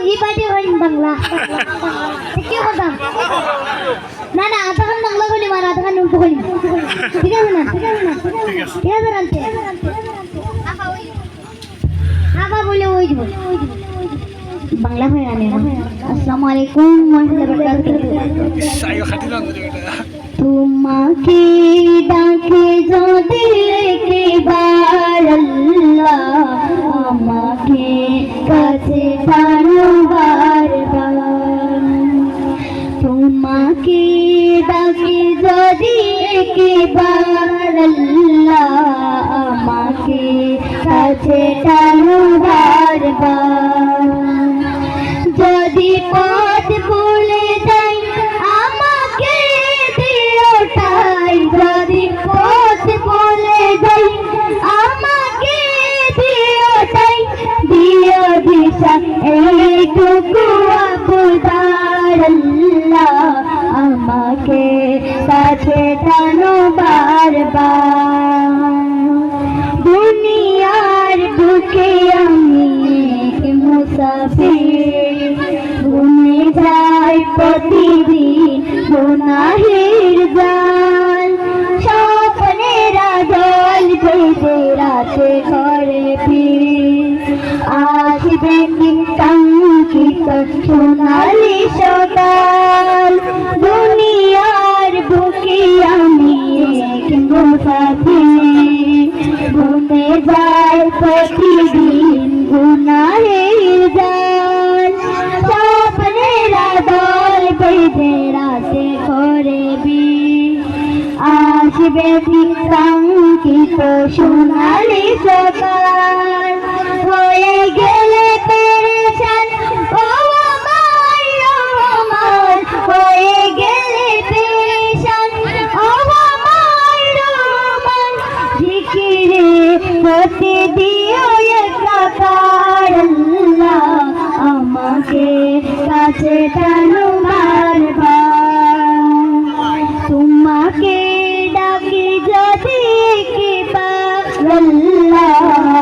ই পাইতে হইন বাংলা কি কথা না না আধা ঘন্টা বাংলা বলি মার আধা ঘন্টা উল্টো বলি ঠিক আছে না ঠিক আছে রাখতে আবা বলে ওই দিব বাংলা হয়ে আনে না আসসালামু আলাইকুম ওয়া রাহমাতুল্লাহি ওয়া বারাকাতুহু তোমাকে ডাকে যদি একবার আল্লাহ আমাকে কাছে টানো বারবার তোমাকে ডাকে যদি একবার আল্লাহ আমাকে কাছে টানো বারবার যদি পথ ভুলে যাই আমাকে দিও ঠাই যদি পথ ভুলে যাই আমাকে দিও ঠাই দিও দিশা এইটুকু আবদার আল্লাহ আমাকে কাছে টানো বারবার দুনিয়ার বুকে আমি মুসাফির ঘুমে যাই প্রতিদিন গুনাহের জাল স্বপ্নের আদল ভেসে রাতে ঘরে ফির আসবে কি কাঙ্ক্ষিত সোনালি সকাল দুনিয়ার বুকে আমি এক মুসাফির ঘুমে যাই প্রতিদিন গুনাহের জাল স্বপ্নের আদল বেঁধে রাতে করে বীর আসবে ঠিক কাঙ্ক্ষিত সোনালি সকাল হয়ে গেলে